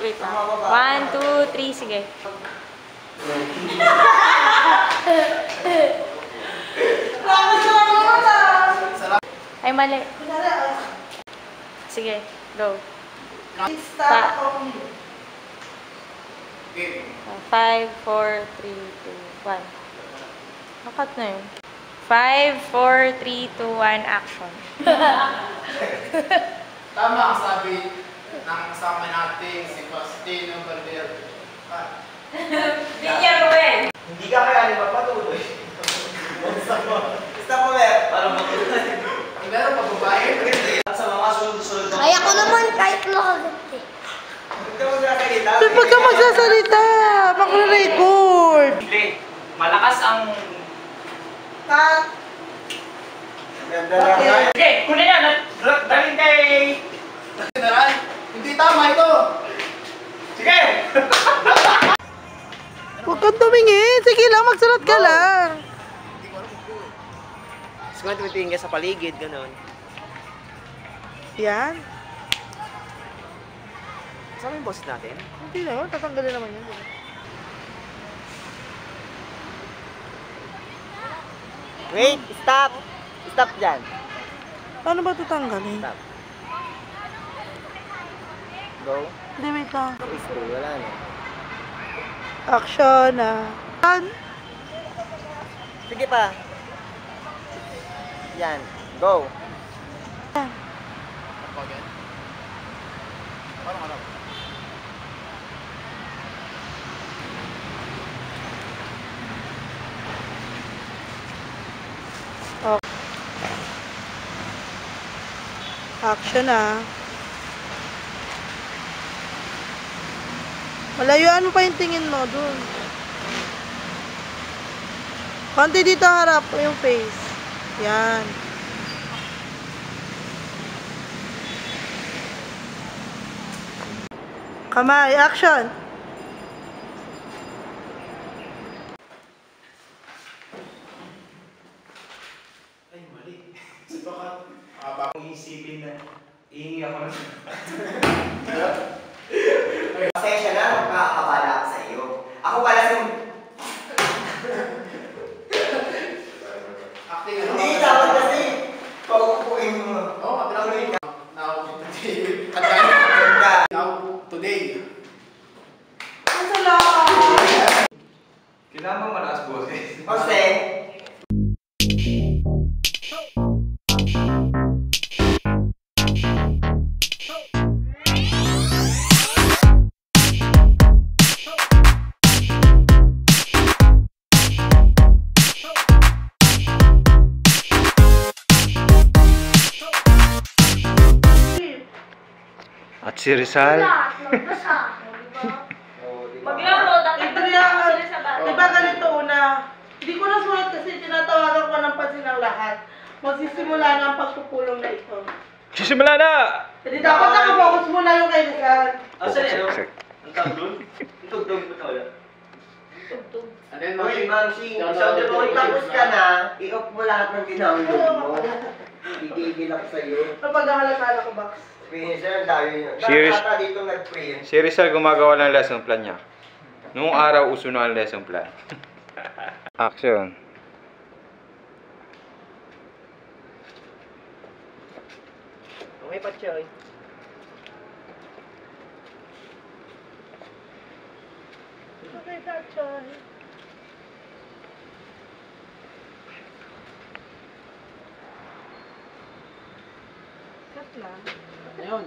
Wait lang. 1, 2, 3, sige. Ay, mali. Sige, go. 5, 4, 3, 2, 1. Nakat na yun. 5, 4, 3, 2, 1, action. Tama ang sabi ng kasama natin si Faustino Valverde. Villarruel! Hindi ka kaya ni magpatuloy. Basta mo, Mer. Parang matuloy. Ang meron pa babae. Sa mga sunod-sunod. Kaya ko naman kahit makaganti. Huwag ka magsasalita. Pag ka magsasalita, makre-record. Hindi. Malakas ang... Cut. Ganda lang. Sige, kunin yan. Daling kay... General, hindi tama ito. Sige! Huwag kang tumingin. Sige lang, magsalat ka lang. Gusto nga tumitingin ka sa paligid, gano'n. Yan. Saan yung boss natin? Hindi naman, tatanggalin naman yan. Wait, stop! Stop dyan. Paano ba tatanggalin? Stop. Go. Hindi, wait lang. Wala na. Action na. Sige pa. Yan. Go. Parang ano? Action na. Malayuan mo pa yung tingin mo dun. Konti dito harap yung face. Yan. Kamay, action! Ay, mali. Baka bakong isipin na ihingi ako na. Pasensya na, magkakabala ako sa iyo. Ako pala si... Acting ano? Hindi, dapat kasi. Paupuin mo. Oo, kapila ko now, today. Ang salamat! Kailangan mo malakas boses. Jose. At si Rizal. Maglaro, dapat Adrian, sila sa bata. diba ganito una? Hindi ko nasulat kasi tinatawagan ko ng pansin ng lahat. Magsisimula na ang pagpupulong na ito. Sisimula na! Hindi dapat nakafocus muna yung kay Rizal. Asan ano? Ang tawag doon? Ang tugtog ba wala? Tugtog. And then, Uy, Ma'am Shing, so kung tapos ka na, i-off mo lahat ng download mo. Igigil ako sa'yo. Napag-ahalakala ko, Box. Finisher, dahil yun. Serious? Nakakata dito nag-print. Si Rizal gumagawa ng lesson plan niya. Noong araw, uso na ang lesson plan. Action. Okay pa, Choy. Okay, Dachon. Cut lang. Ayun.